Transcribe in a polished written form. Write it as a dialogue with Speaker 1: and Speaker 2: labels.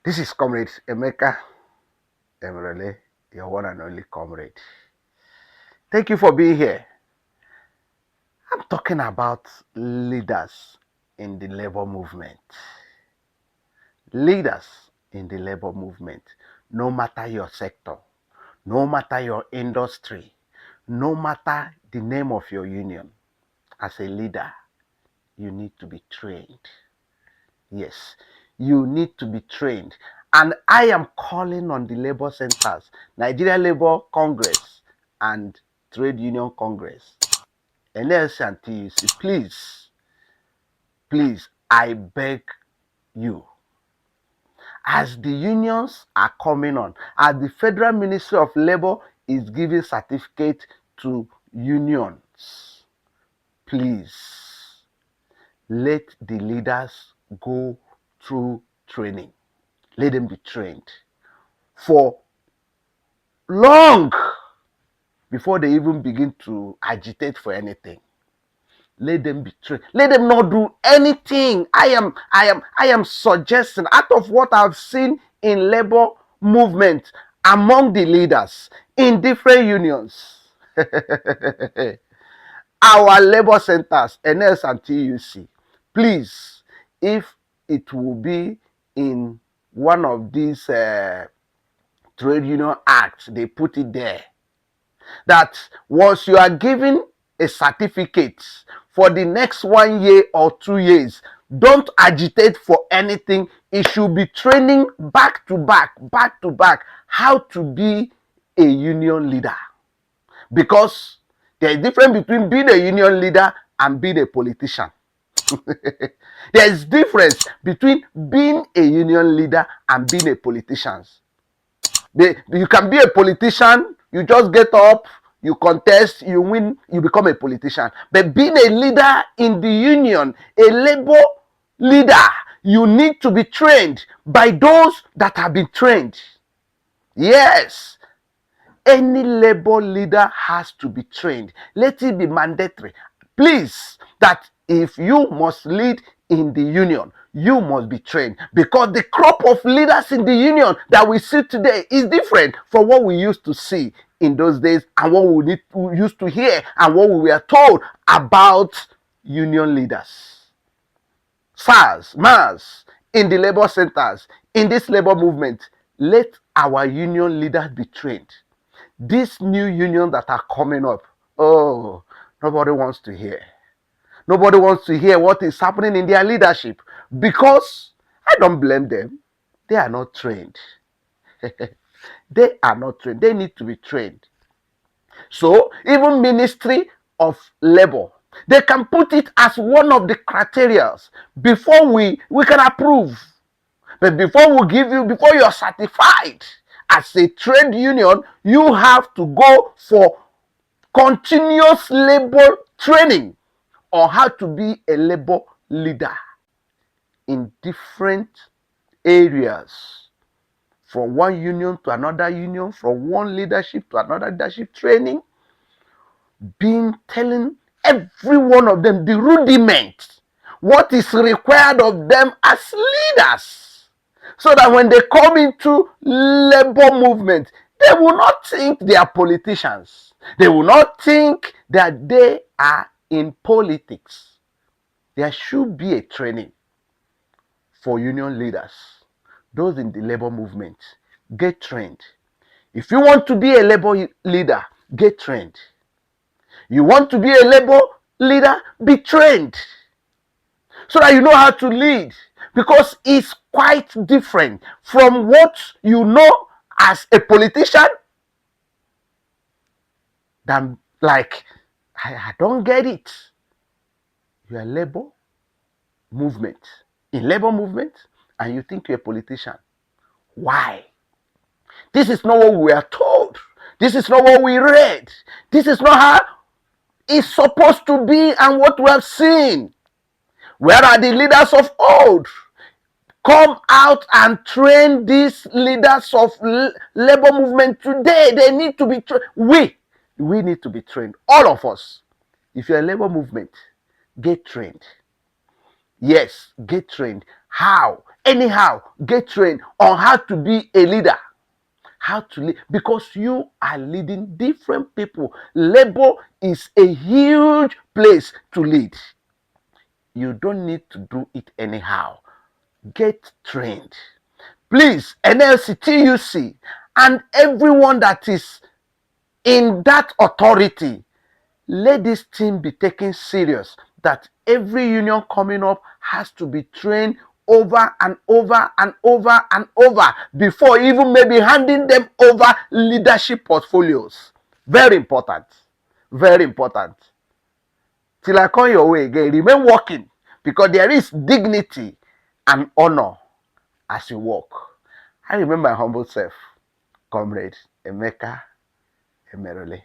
Speaker 1: This is Comrade Emeka Emerole, your one and only comrade. Thank you for being here. I'm talking about leaders in the labor movement. Leaders in the labor movement, no matter your sector, no matter your industry, no matter the name of your union, as a leader, you need to be trained. Yes, you need to be trained. And I am calling on the labor centers, Nigeria Labor Congress and Trade Union Congress, NLC and TUC, please, I beg you, as the unions are coming on, as the Federal Ministry of Labor is giving certificate to unions, please, let the leaders go through training. Let them be trained for long before they even begin to agitate for anything. Let them be trained. Let them not do anything. I am suggesting, out of what I've seen in labor movement among the leaders in different unions, our labor centers, NS and TUC, please, if it will be in one of these trade union acts, they put it there, that once you are given a certificate for the next 1 year or 2 years, don't agitate for anything. It should be training back to back, how to be a union leader. Because there is difference between being a union leader and being a politician. There is difference between being a union leader and being a politician. You can be a politician, you just get up, you contest, you win, you become a politician. But being a leader in the union, a labor leader, you need to be trained by those that have been trained. Yes, any labor leader has to be trained. Let it be mandatory. Please, that if you must lead in the union, you must be trained, because the crop of leaders in the union that we see today is different from what we used to see in those days and what we used to hear and what we were told about union leaders. SARS, MAS, in the labor centers, in this labor movement, let our union leaders be trained. These new unions that are coming up, oh, nobody wants to hear. Nobody wants to hear what is happening in their leadership, because I don't blame them. They are not trained. They are not trained. They need to be trained. So even Ministry of Labor, they can put it as one of the criteria before we can approve. But before we give you, before you are certified as a trade union, you have to go for continuous labor training on how to be a labor leader in different areas, from one union to another union, from one leadership to another leadership training, telling every one of them the rudiment, what is required of them as leaders, so that when they come into labor movement, they will not think they are politicians. They will not think that they are in politics. There should be a training for union leaders. Those in the labor movement, get trained. If you want to be a labor leader, get trained. You want to be a labor leader, be trained, so that you know how to lead, because it's quite different from what you know as a politician than, like, I don't get it. You are labor movement, in labor movement, and you think you're a politician. Why? This is not what we are told. This is not what we read. This is not how it's supposed to be and what we have seen. Where are the leaders of old? Come out and train these leaders of labor movement today. They need to be trained. We need to be trained. All of us. If you're a labor movement, get trained. Yes, get trained. How? anyhow. Get trained on how to be a leader. How to lead, because you are leading different people. Labor is a huge place to lead. You don't need to do it anyhow. Get trained. Please, NLC, TUC, and everyone that is in that authority, let this thing be taken serious, that every union coming up has to be trained over and over and over and over before even maybe handing them over leadership portfolios. Very important. Very important. Till I come your way again, remain working, because there is dignity and honor as you work. I remember my humble self, Comrade Emeka Emerole.